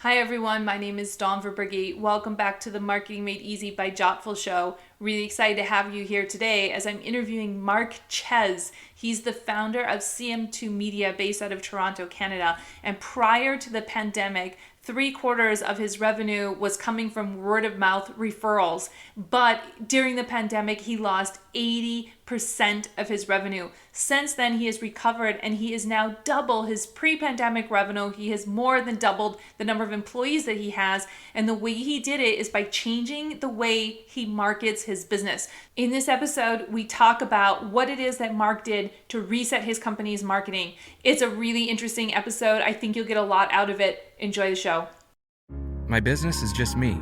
Hi everyone, my name is Dawn Verbrugge. Welcome back to the Marketing Made Easy by Jotful show. Really excited to have you here today as I'm interviewing Mark Chyz. He's the founder of CM2 Media based out of Toronto, Canada. And prior to the pandemic, 3/4 of his revenue was coming from word of mouth referrals. But during the pandemic, he lost 80% of his revenue. Since then, he has recovered and he is now double his pre-pandemic revenue. He has more than doubled the number of employees that he has. And the way he did it is by changing the way he markets his business. In this episode, we talk about what it is that Mark did to reset his company's marketing. It's a really interesting episode. I think you'll get a lot out of it. Enjoy the show. My business is just me,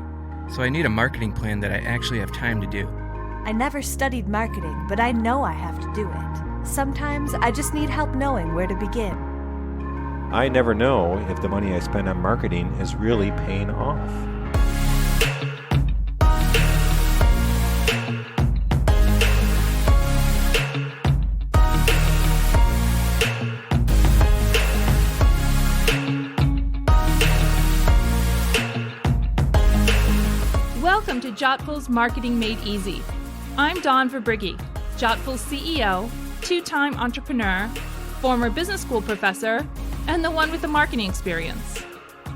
so I need a marketing plan that I actually have time to do. I never studied marketing, but I know I have to do it. Sometimes I just need help knowing where to begin. I never know if the money I spend on marketing is really paying off. Welcome to Jotful's Marketing Made Easy. I'm Dawn Verbrugge, Jotful's CEO, two-time entrepreneur, former business school professor, and the one with the marketing experience.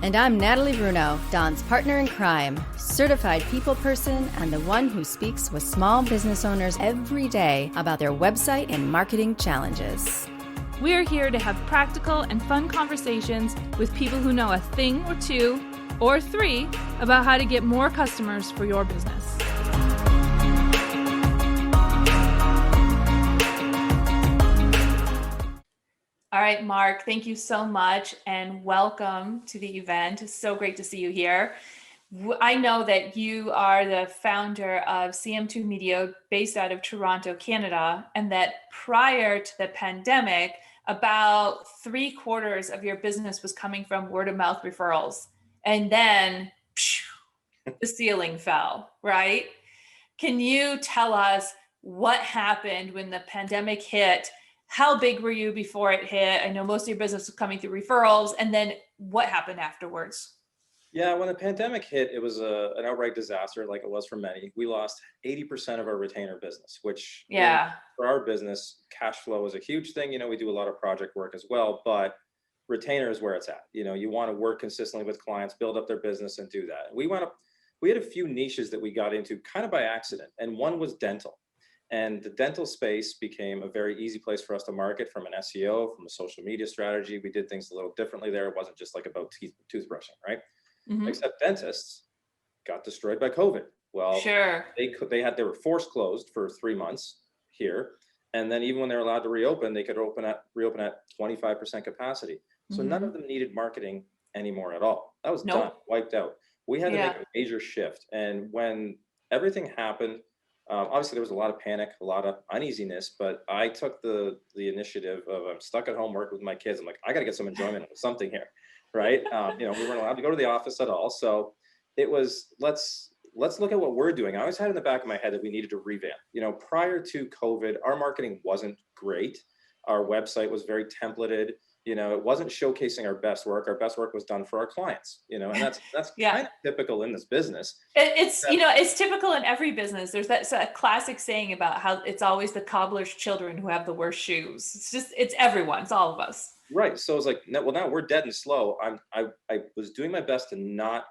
And I'm Natalie Bruno, Dawn's partner in crime, certified people person, and the one who speaks with small business owners every day about their website and marketing challenges. We're here to have practical and fun conversations with people who know a thing or two or three about how to get more customers for your business. All right, Mark, thank you so much and welcome to the event. It's so great to see you here. I know that you are the founder of CM2 Media based out of Toronto, Canada, and that prior to the pandemic, about 3/4 of your business was coming from word of mouth referrals. And then the ceiling fell, right? Can you tell us what happened when the pandemic hit? How big were you before it hit? I know most of your business was coming through referrals. And then what happened afterwards? Yeah, when the pandemic hit, it was an outright disaster, like it was for many. We lost 80% of our retainer business, which for our business, cash flow is a huge thing. We do a lot of project work as well, but retainer is where it's at. You want to work consistently with clients, build up their business and do that. We had a few niches that we got into kind of by accident, and one was dental. And the dental space became a very easy place for us to market from an SEO, from a social media strategy. We did things a little differently there. It wasn't just like about toothbrushing, right? Mm-hmm. Except dentists got destroyed by COVID. Well, sure. They were forced closed for 3 months here. And then even when they're allowed to reopen, they could reopen at 25% capacity. So none of them needed marketing anymore at all. That was done, wiped out. We had to make a major shift. And when everything happened, obviously there was a lot of panic, a lot of uneasiness, but I took the initiative of I'm stuck at home working with my kids. I'm like, I got to get some enjoyment out of something here, right? We weren't allowed to go to the office at all. So it was, let's look at what we're doing. I always had in the back of my head that we needed to revamp. Prior to COVID, our marketing wasn't great. Our website was very templated. It wasn't showcasing our best work. Our best work was done for our clients, and that's kind of typical in this business. It's typical in every business. There's that classic saying about how it's always the cobbler's children who have the worst shoes. It's everyone. It's all of us. Right. So it's like, now we're dead and slow. I was doing my best to not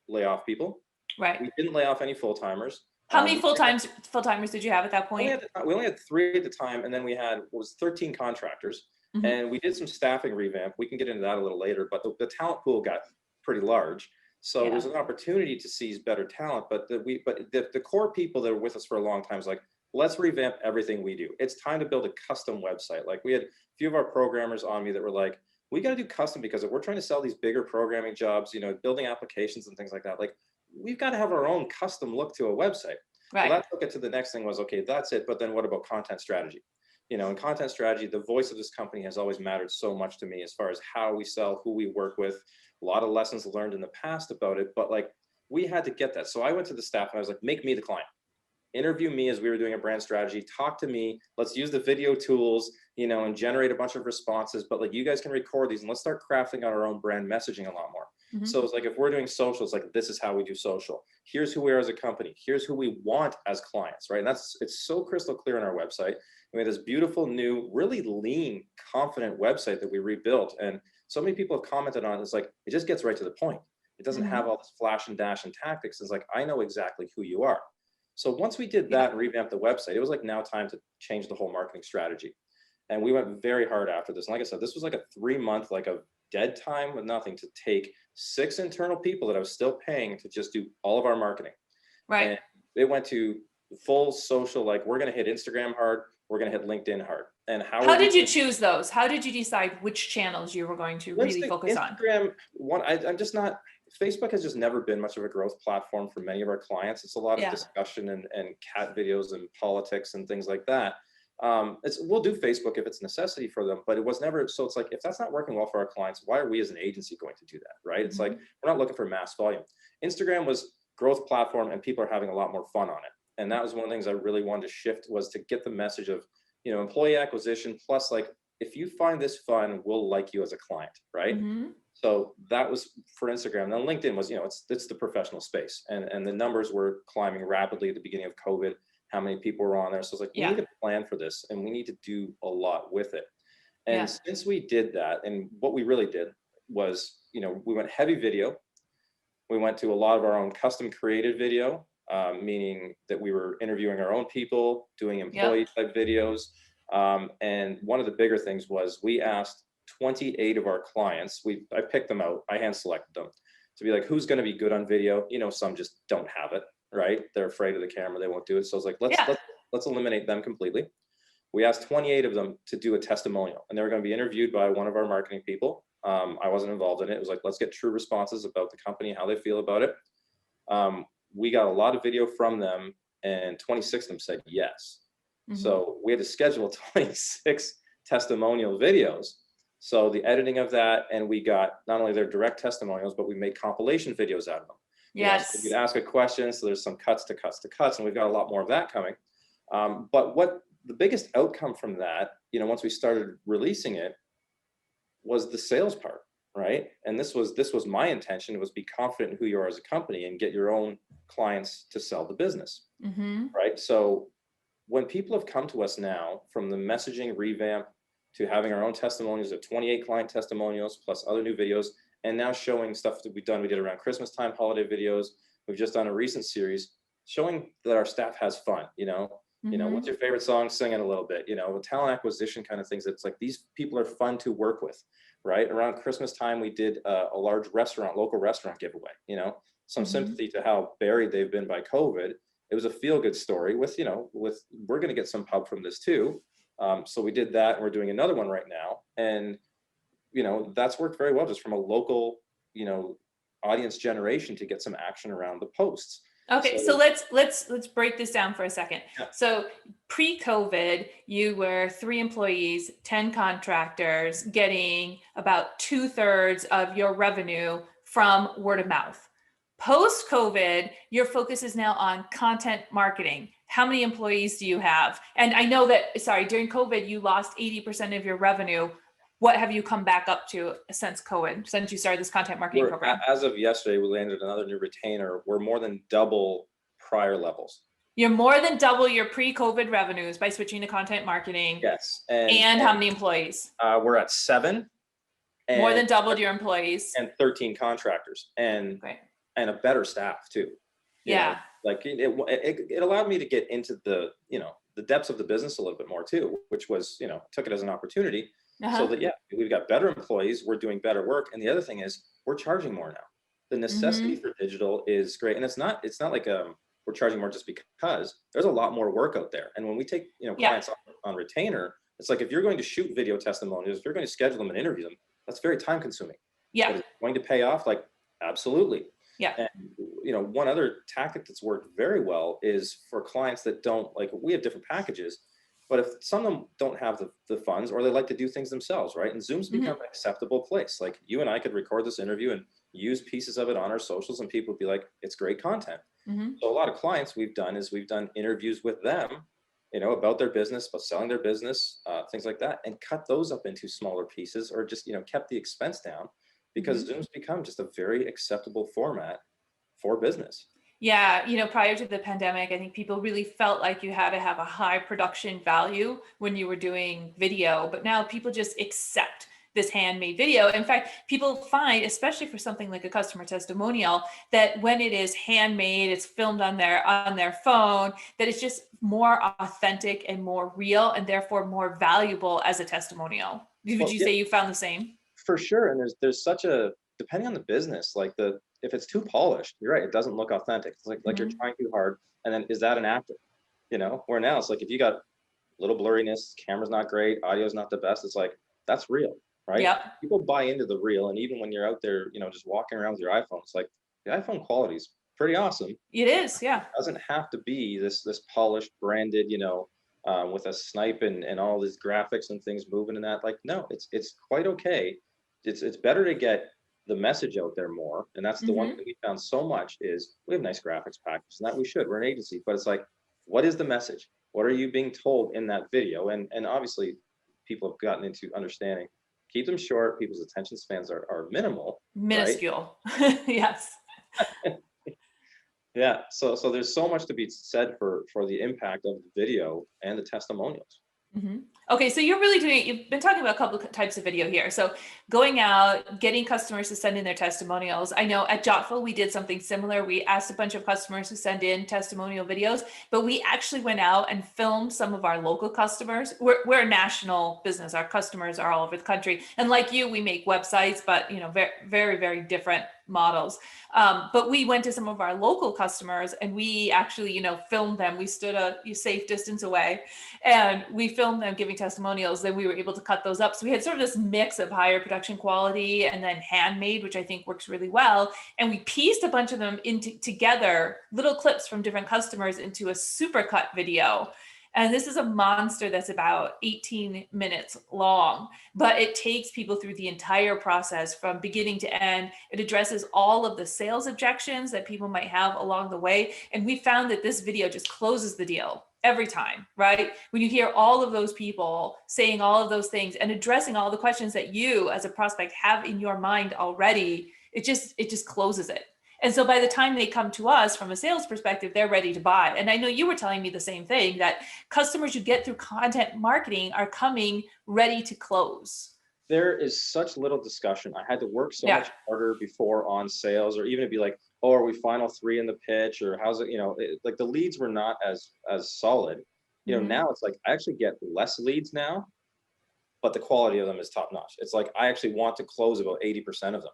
lay off people. Right. We didn't lay off any full-timers. How many full-timers did you have at that point? We only had 3 at the time, and then we had 13 contractors. Mm-hmm. And we did some staffing revamp. We can get into that a little later, but the talent pool got pretty large. So there's an opportunity to seize better talent, but the core people that are with us for a long time is like, let's revamp everything we do. It's time to build a custom website. Like we had a few of our programmers on me that were like, we got to do custom because if we're trying to sell these bigger programming jobs, building applications and things like that, like we've got to have our own custom look to a website. Right. So that took it to the next thing was, okay, that's it. But then what about content strategy? In content strategy, the voice of this company has always mattered so much to me as far as how we sell, who we work with, a lot of lessons learned in the past about it, but like we had to get that. So I went to the staff and I was like, make me the client. Interview me as we were doing a brand strategy, talk to me, let's use the video tools, and generate a bunch of responses, but like you guys can record these and let's start crafting out our own brand messaging a lot more. So it's like, if we're doing social, it's like, this is how we do social. Here's who we are as a company. Here's who we want as clients, right? And it's so crystal clear on our website. We have this beautiful new, really lean, confident website that we rebuilt. And so many people have commented on it. It's like, it just gets right to the point. It doesn't have all this flash and dash and tactics. It's like, I know exactly who you are. So once we did that and revamped the website, it was like now time to change the whole marketing strategy. And we went very hard after this. And like I said, this was like a 3-month, like a dead time with nothing, to take 6 internal people that I was still paying to just do all of our marketing. Right. And they went to full social, like, we're going to hit Instagram hard. We're going to hit LinkedIn hard. And how did you choose those? How did you decide which channels you were going to really focus on? Instagram, I'm just not, Facebook has just never been much of a growth platform for many of our clients. It's a lot of discussion and cat videos and politics and things like that. We'll do Facebook if it's a necessity for them, but it was never. So it's like, if that's not working well for our clients, why are we as an agency going to do that? Right. It's like, we're not looking for mass volume. Instagram was growth platform and people are having a lot more fun on it. And that was one of the things I really wanted to shift, was to get the message of, employee acquisition plus, like, if you find this fun, we'll like you as a client. Right. So that was for Instagram. Then LinkedIn was, it's the professional space, and the numbers were climbing rapidly at the beginning of COVID. How many people were on there? So it's like, we need a plan for this, and we need to do a lot with it. And since we did that, and what we really did was, we went heavy video. We went to a lot of our own custom created video, meaning that we were interviewing our own people, doing employee type videos. And one of the bigger things was, we asked 28 of our clients, I picked them out, I hand selected them to be like, who's going to be good on video? Some just don't have it. Right? They're afraid of the camera. They won't do it. So I was like, let's eliminate them completely. We asked 28 of them to do a testimonial, and they were going to be interviewed by one of our marketing people. I wasn't involved in it. It was like, let's get true responses about the company, how they feel about it. We got a lot of video from them, and 26 of them said yes. So we had to schedule 26 testimonial videos. So the editing of that, and we got not only their direct testimonials, but we made compilation videos out of them. Yes. So you could ask a question. So there's some cuts, and we've got a lot more of that coming. But what the biggest outcome from that, once we started releasing it, was the sales part, right? And this was my intention. It was, be confident in who you are as a company and get your own clients to sell the business, right? So when people have come to us now, from the messaging revamp to having our own testimonials of 28 client testimonials plus other new videos, and now showing stuff that we've done. We did around Christmas time, holiday videos. We've just done a recent series showing that our staff has fun. What's your favorite song? Sing it a little bit. Talent acquisition kind of things. It's like, these people are fun to work with, right? Around Christmas time, we did a large local restaurant giveaway. Some sympathy to how buried they've been by COVID. It was a feel-good story with we're going to get some pub from this too. So we did that, and we're doing another one right now, and that's worked very well, just from a local, audience generation, to get some action around the posts. Okay, so let's break this down for a second. So pre-COVID, you were 3 employees, 10 contractors, getting about 2/3 of your revenue from word of mouth. Post-COVID, your focus is now on content marketing. How many employees do you have? And I know that, during COVID, you lost 80% of your revenue. What have you come back up to since COVID, since you started this content marketing program? As of yesterday, we landed another new retainer. We're more than double prior levels. You're more than double your pre-COVID revenues by switching to content marketing. Yes. And how many employees? We're at 7. More than doubled your employees. And 13 contractors, and a better staff too. It allowed me to get into the depths of the business a little bit more too, which was, took it as an opportunity. So that, we've got better employees, we're doing better work. And the other thing is, we're charging more now. The necessity for digital is great. And it's not like we're charging more just because. There's a lot more work out there. And when we take clients on retainer, it's like, if you're going to shoot video testimonials, if you're going to schedule them and interview them, that's very time consuming. Yeah. But it's going to pay off, like, absolutely. Yeah. And one other tactic that's worked very well is for clients that don't, like, we have different packages. But if some of them don't have the funds, or they like to do things themselves, right? And Zoom's become an acceptable place. Like, you and I could record this interview and use pieces of it on our socials, and people would be like, it's great content. So a lot of clients we've done interviews with them about their business, about selling their business, things like that, and cut those up into smaller pieces, or just, kept the expense down, because Zoom's become just a very acceptable format for business. Yeah, prior to the pandemic, I think people really felt like you had to have a high production value when you were doing video, but now people just accept this handmade video. In fact, people find, especially for something like a customer testimonial, that when it is handmade, it's filmed on their phone, that it's just more authentic and more real, and therefore more valuable as a testimonial. Would you say you found the same? For sure. And there's such a, depending on the business, like if it's too polished, you're right, it doesn't look authentic. It's like you're trying too hard. And then, is that an actor? Where now it's like, if you got a little blurriness, camera's not great, audio's not the best, it's like, that's real, right? Yep. People buy into the real. And even when you're out there, just walking around with your iPhone, it's like, the iPhone quality is pretty awesome. It is, yeah. It doesn't have to be this polished, branded, with a snipe and all these graphics and things moving in that. Like, no, it's quite okay. It's better to get the message out there more. And that's the one thing we found so much is we have nice graphics package, and that we should. We're an agency, but it's like, what is the message? What are you being told in that video? And obviously people have gotten into understanding, keep them short. People's attention spans are minuscule. Right? Yes. Yeah. So there's so much to be said for the impact of the video and the testimonials. Okay, so you've been talking about a couple of types of video here. So going out, getting customers to send in their testimonials. I know at Jotful, we did something similar. We asked a bunch of customers to send in testimonial videos, but we actually went out and filmed some of our local customers. We're a national business. Our customers are all over the country. And like you, we make websites, but very, very, very different models. But we went to some of our local customers and we actually, filmed them. We stood a safe distance away and we filmed them giving testimonials. Then we were able to cut those up. So we had sort of this mix of higher production quality and then handmade, which I think works really well. And we pieced a bunch of them together, little clips from different customers into a supercut video. And this is a monster that's about 18 minutes long, but it takes people through the entire process from beginning to end. It addresses all of the sales objections that people might have along the way. And we found that this video just closes the deal every time, right? When you hear all of those people saying all of those things and addressing all the questions that you as a prospect have in your mind already, it just closes it. And so by the time they come to us from a sales perspective, they're ready to buy. And I know you were telling me the same thing, that customers you get through content marketing are coming ready to close. There is such little discussion. I had to work so much harder before on sales, or even to be like, oh, are we final 3 in the pitch, or how's it, like the leads were not as solid. Now it's like, I actually get less leads now, but the quality of them is top notch. It's like, I actually want to close about 80% of them.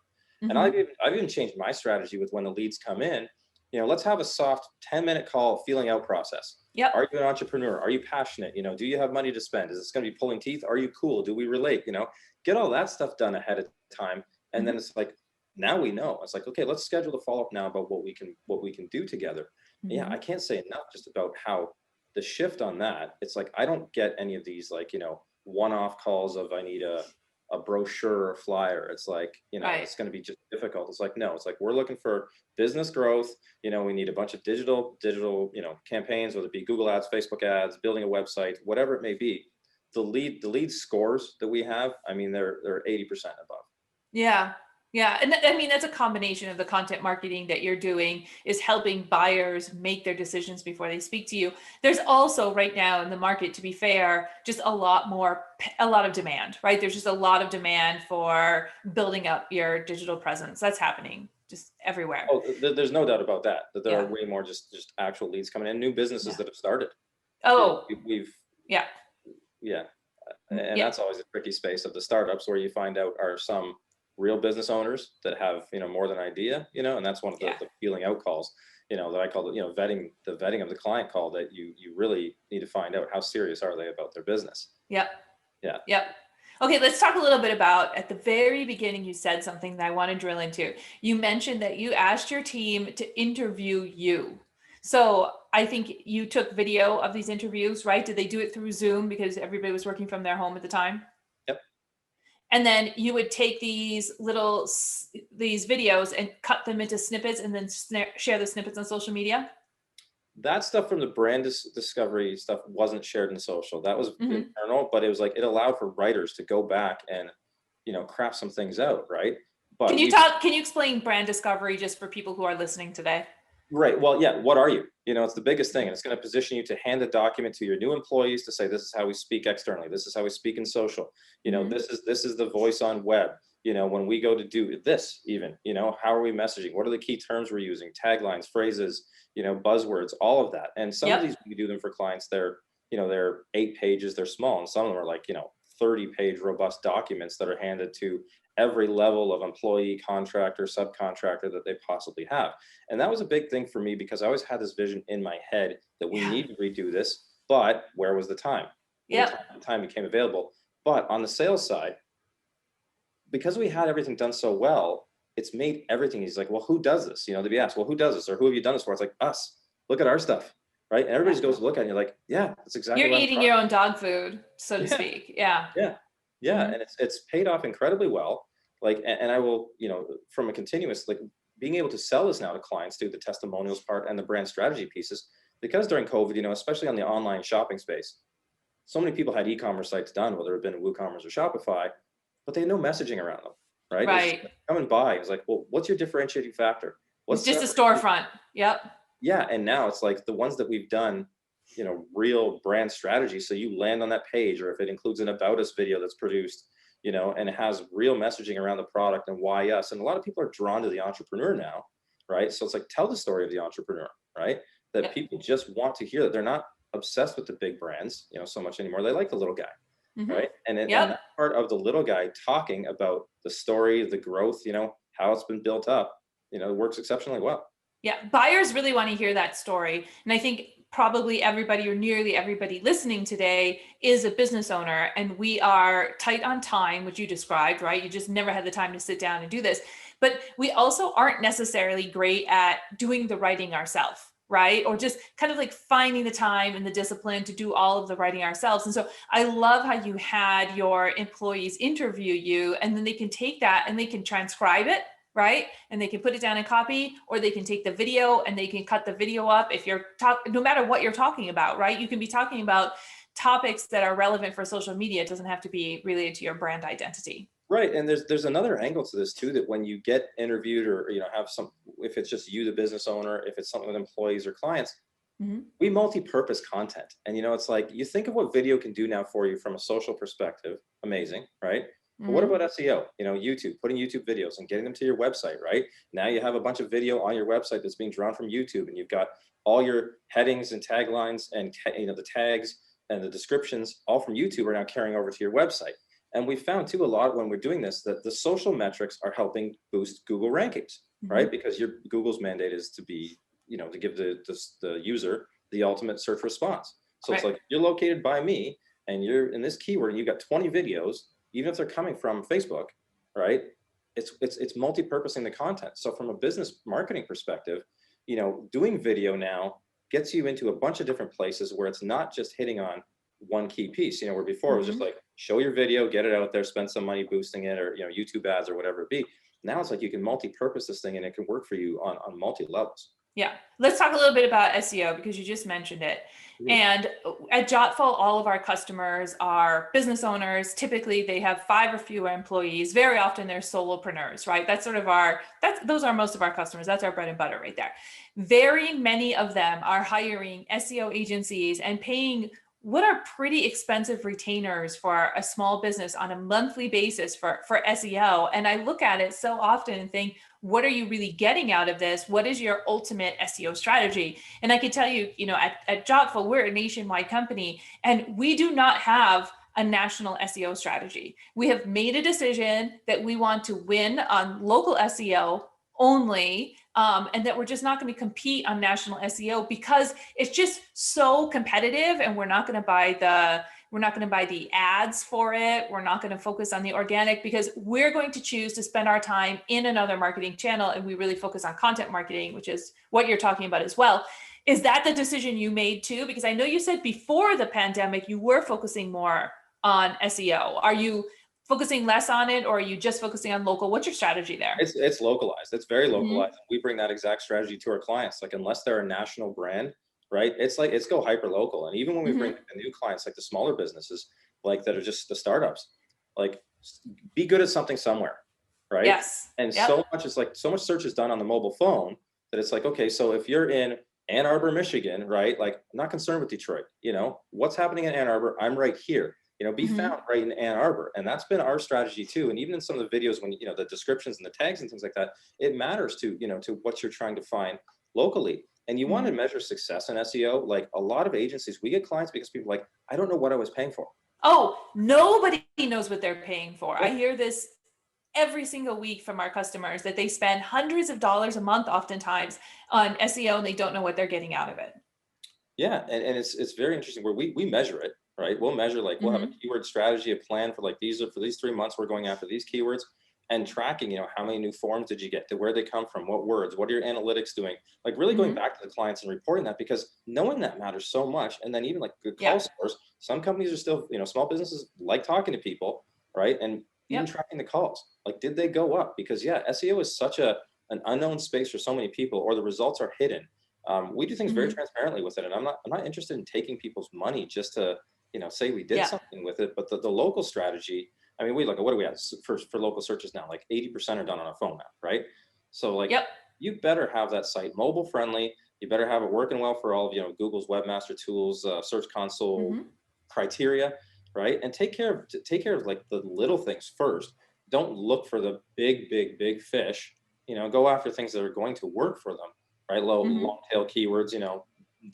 And I've even changed my strategy with when the leads come in. Let's have a soft 10-minute call feeling out process. Yep. Are you an entrepreneur? Are you passionate? Do you have money to spend? Is this going to be pulling teeth? Are you cool? Do we relate? Get all that stuff done ahead of time. And then it's like, now we know. It's like, okay, let's schedule the follow-up now about what we can do together. Yeah, I can't say enough just about how the shift on that. It's like, I don't get any of these like, one-off calls of I need a brochure or flyer. It's like, it's going to be just difficult. It's like, no, it's like, we're looking for business growth. We need a bunch of digital, campaigns, whether it be Google ads, Facebook ads, building a website, whatever it may be. The lead scores that we have, I mean, they're 80% above. Yeah. Yeah. And I mean, that's a combination of the content marketing that you're doing is helping buyers make their decisions before they speak to you. There's also right now in the market, to be fair, just a lot of demand, right? There's just a lot of demand for building up your digital presence. That's happening just everywhere. Oh, there's no doubt about that there are way more just actual leads coming in, new businesses that have started. Oh, Yeah. And that's always a tricky space of the startups, where you find out are some real business owners that have, more than idea, and that's one of the feeling out calls, that I call it, the vetting of the client call, that you really need to find out how serious are they about their business. Yep. Yeah. Yep. Okay, let's talk a little bit about, at the very beginning, you said something that I want to drill into. You mentioned that you asked your team to interview you. So I think you took video of these interviews, right? Did they do it through Zoom because everybody was working from their home at the time? Yep. And then you would take these videos and cut them into snippets and then share the snippets on social media? That stuff from the brand discovery stuff wasn't shared in social. That was Mm-hmm. internal, but it was like, it allowed for writers to go back and, craft some things out, right? But Can you explain brand discovery just for people who are listening today? right. Well, yeah. What are you? It's the biggest thing. And it's going to position you to hand a document to your new employees to say, this is how we speak externally. This is how we speak in social. Mhm. This is the voice on web. When we go to do this, even, how are we messaging? What are the key terms we're using? Taglines, phrases, buzzwords, all of that. And some of these, we do them for clients. They're 8 pages, they're small. And some of them are like, 30-page robust documents that are handed to every level of employee, contractor, subcontractor that they possibly have. And that was a big thing for me, because I always had this vision in my head that we need to redo this, but where was the time? Yeah. Time became available. But on the sales side, because we had everything done so well, it's made everything. He's like, well, who does this? They'd be asked, well, who does this? Or who have you done this for? It's like, us. Look at our stuff. Right. And everybody just goes to look at it and you're like, yeah, that's exactly You're what eating your own dog food, so to speak. Yeah. Yeah. Yeah. Mhm. And it's paid off incredibly well. Like, and I will, from a continuous, like, being able to sell this now to clients, do the testimonials part and the brand strategy pieces, because during COVID, especially on the online shopping space, so many people had e-commerce sites done, whether it had been WooCommerce or Shopify, but they had no messaging around them. Right. Right. Come and buy. It's like, well, what's your differentiating factor? It's just a storefront. Yep. Yeah. And now it's like the ones that we've done, real brand strategy. So you land on that page, or if it includes an about us video that's produced, and it has real messaging around the product and why us. And a lot of people are drawn to the entrepreneur now, right? So it's like, tell the story of the entrepreneur, right? That people just want to hear that. They're not obsessed with the big brands, so much anymore. They like the little guy, right? And that part of the little guy talking about the story, the growth, how it's been built up, it works exceptionally well. Yeah, buyers really want to hear that story. And I think probably everybody, or nearly everybody listening today, is a business owner, and we are tight on time, which you described, right? You just never had the time to sit down and do this. But we also aren't necessarily great at doing the writing ourselves, right? Or just kind of like finding the time and the discipline to do all of the writing ourselves. And so I love how you had your employees interview you, and then they can take that and they can transcribe it, right? And they can put it down in copy, or they can take the video and they can cut the video up. If you're no matter what you're talking about, right? You can be talking about topics that are relevant for social media. It doesn't have to be related to your brand identity. Right. And there's another angle to this too, that when you get interviewed, or, have some, if it's just you, the business owner, if it's something with employees or clients, we multi-purpose content. And, it's like, you think of what video can do now for you from a social perspective. Amazing. Right. But what about SEO? YouTube, putting YouTube videos and getting them to your website, right? Now you have a bunch of video on your website that's being drawn from YouTube, and you've got all your headings and taglines and, the tags and the descriptions all from YouTube are now carrying over to your website. And we found too, a lot when we're doing this, that the social metrics are helping boost Google rankings, right? Because Google's mandate is to be, to give the user the ultimate search response. So it's like, you're located by me and you're in this keyword and you've got 20 videos, even if they're coming from Facebook, right? It's multi-purposing the content. So from a business marketing perspective, doing video now gets you into a bunch of different places where it's not just hitting on one key piece, where before it was just like, show your video, get it out there, spend some money boosting it, or, YouTube ads or whatever it be. Now it's like, you can multi-purpose this thing and it can work for you on multi-levels. Yeah. Let's talk a little bit about SEO, because you just mentioned it. And at Jotful, all of our customers are business owners. Typically, they have 5 or fewer employees. Very often they're solopreneurs, right? That's sort of those are most of our customers. That's our bread and butter right there. Very many of them are hiring SEO agencies and paying what are pretty expensive retainers for a small business on a monthly basis for SEO. And I look at it so often and think, what are you really getting out of this? What is your ultimate SEO strategy? And I can tell you, at Jotful, we're a nationwide company, and we do not have a national SEO strategy. We have made a decision that we want to win on local SEO only, and that we're just not going to compete on national SEO because it's just so competitive, and we're not going to buy the ads for it. We're not going to focus on the organic, because we're going to choose to spend our time in another marketing channel, and we really focus on content marketing, which is what you're talking about as well. Is that the decision you made too? Because I know you said before the pandemic you were focusing more on SEO. Are you focusing less on it, or are you just focusing on local? What's your strategy there? It's localized. It's very localized. We bring that exact strategy to our clients. Like, unless they're a national brand, right? It's like, it's go hyper local. And even when we bring in new clients, like the smaller businesses, like that are just the startups, like be good at something somewhere, right? Yes. And Yep. so much is like, so much search is done on the mobile phone that it's like, okay, so if you're in Ann Arbor, Michigan, right? Like, I'm not concerned with Detroit, what's happening in Ann Arbor, I'm right here, be found right in Ann Arbor. And that's been our strategy too. And even in some of the videos, when, the descriptions and the tags and things like that, it matters to, to what you're trying to find locally. And you want to measure success in SEO. Like a lot of agencies, we get clients because people are like, I don't know what I was paying for. Oh, nobody knows what they're paying for. I hear this every single week from our customers that they spend hundreds of dollars a month oftentimes on SEO and they don't know what they're getting out of it. Yeah, and it's very interesting where we measure it, right? We'll measure, like, we'll have a keyword strategy, a plan for like for these 3 months, we're going after these keywords, and tracking, how many new forms did you get, to where they come from, what words, what are your analytics doing? Like really going back to the clients and reporting that, because knowing that matters so much. And then even like good call scores, some companies are still, small businesses like talking to people, right? And even tracking the calls, like, did they go up? Because SEO is such an unknown space for so many people, or the results are hidden. We do things very transparently with it, and I'm not interested in taking people's money just to say we did something with it. But the local strategy, I mean, we look at, what do we have for local searches now? Like 80% are done on a phone now, right? So like, you better have that site mobile friendly. You better have it working well for all of Google's webmaster tools, Search Console criteria, right? And take care of like the little things first. Don't look for the big fish. Go after things that are going to work for them, right? Long tail keywords.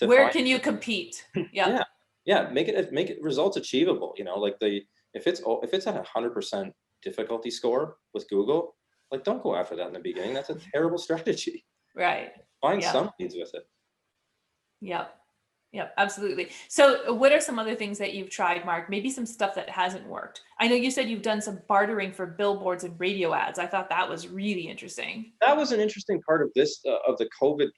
Where can you compete? Yeah. Make it results achievable. Like if it's at 100% difficulty score with Google, like, don't go after that in the beginning. That's a terrible strategy. Right. Find some leads with it. Yep, absolutely. So what are some other things that you've tried, Mark? Maybe some stuff that hasn't worked. I know you said you've done some bartering for billboards and radio ads. I thought that was really interesting. That was an interesting part of this, of the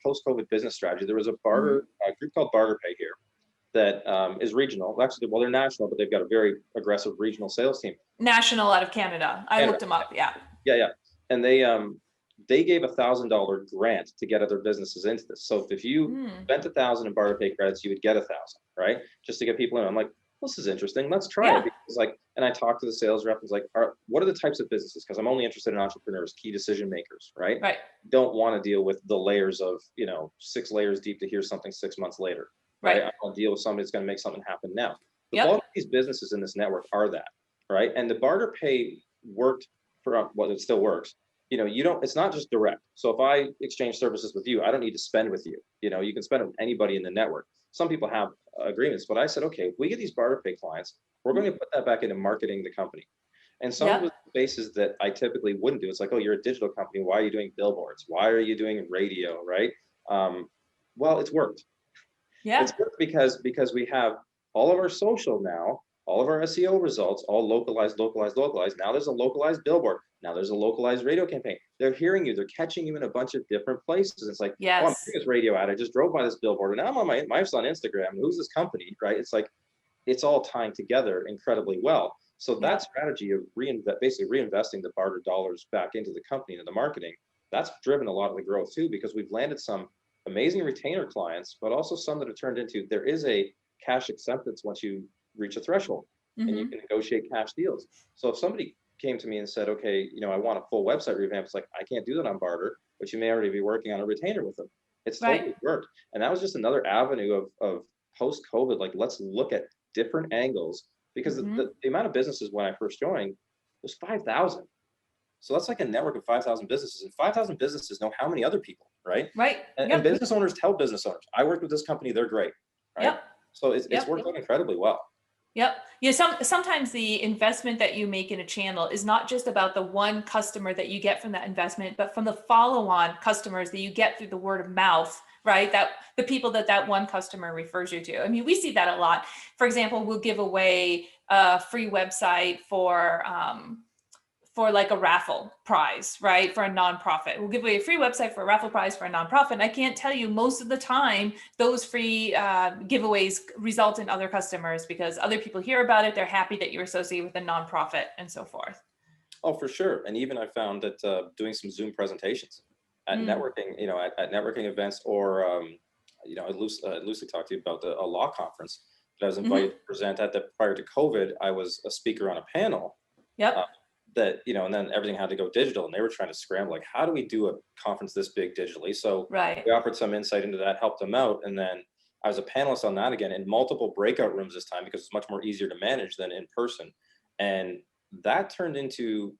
post-COVID business strategy. There was a group called BarterPay here that is regional. Actually, well, they're national, but they've got a very aggressive regional sales team. National, out of Canada. I looked them up. Yeah. And they gave $1,000 grant to get other businesses into this. So if you spent 1,000 in BarterPay credits, you would get 1,000, right? Just to get people in. I'm like, this is interesting. Let's try it. Because like, and I talked to the sales rep. I was like, what are the types of businesses? Because I'm only interested in entrepreneurs, key decision makers, right? Right. Don't want to deal with the layers of 6 layers deep to hear something 6 months later. Right. I want to deal with somebody that's going to make something happen now. The bulk of these businesses in this network are that, right? And the BarterPay worked for it still works. It's not just direct. So if I exchange services with you, I don't need to spend with you. You can spend with anybody in the network. Some people have agreements, but I said, okay, if we get these BarterPay clients, we're going to put that back into marketing the company. And some of the spaces that I typically wouldn't do, it's like, oh, you're a digital company. Why are you doing billboards? Why are you doing radio, right? Well, it's worked. Yeah. It's worked because we have all of our social now, all of our SEO results, all localized. Now there's a localized billboard. Now there's a localized radio campaign. They're hearing you. They're catching you in a bunch of different places. It's like, oh, I'm doing this radio ad. I just drove by this billboard, and now I'm on my wife's on Instagram. Who's this company, right? It's like, it's all tying together incredibly well. So that strategy of basically reinvesting the barter dollars back into the company and the marketing, that's driven a lot of the growth too, because we've landed some amazing retainer clients, but also some that have turned into, there is a cash acceptance once you reach a threshold and you can negotiate cash deals. So if somebody came to me and said, okay, I want a full website revamp, it's like, I can't do that on barter, but you may already be working on a retainer with them. It's totally worked. And that was just another avenue of post-COVID, like, let's look at different angles, because the amount of businesses when I first joined was 5,000. So that's like a network of 5,000 businesses, and 5,000 businesses know how many other people, right? Right. And business owners tell business owners, I worked with this company, they're great, right? So it's worked out incredibly well. Sometimes the investment that you make in a channel is not just about the one customer that you get from that investment, but from the follow-on customers that you get through the word of mouth, right? That the people that one customer refers you to. I mean, we see that a lot. For example, we'll give away a free website for like a raffle prize, right? For a nonprofit. We'll give away a free website for a raffle prize for a nonprofit. And I can't tell you, most of the time, those free giveaways result in other customers because other people hear about it. They're happy that you're associated with a nonprofit and so forth. Oh, for sure. And even I found that doing some Zoom presentations at networking, at networking events, or I loosely talked to you about a law conference that I was invited to present at. That prior to COVID, I was a speaker on a panel. Yep. That, and then everything had to go digital, and they were trying to scramble, like, how do we do a conference this big digitally? So we offered some insight into that, helped them out. And then I was a panelist on that again in multiple breakout rooms this time, because it's much more easier to manage than in person. And that turned into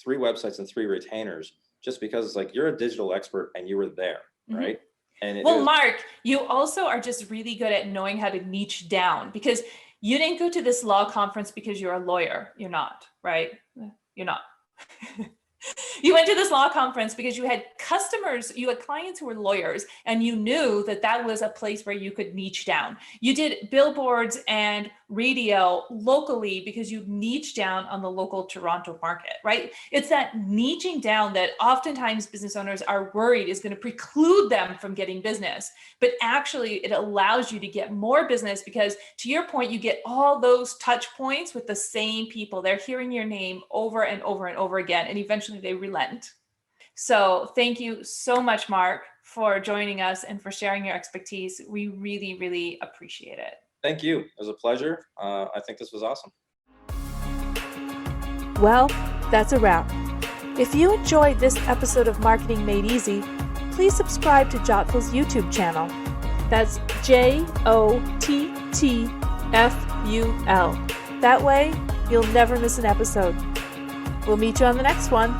3 websites and 3 retainers, just because it's like, you're a digital expert and you were there, right? And Mark, you also are just really good at knowing how to niche down, because you didn't go to this law conference because you're a lawyer. You're not, right? You're not. You went to this law conference because you had customers, you had clients who were lawyers, and you knew that that was a place where you could niche down. You did billboards and radio locally because you niche down on the local Toronto market, right? It's that niching down that oftentimes business owners are worried is going to preclude them from getting business. But actually, it allows you to get more business because, to your point, you get all those touch points with the same people. They're hearing your name over and over and over again, and eventually they relent. So thank you so much, Mark, for joining us and for sharing your expertise. We really, really appreciate it. Thank you. It was a pleasure. I think this was awesome. Well, that's a wrap. If you enjoyed this episode of Marketing Made Easy, please subscribe to Jotful's YouTube channel. That's JOTTFUL. That way, you'll never miss an episode. We'll meet you on the next one.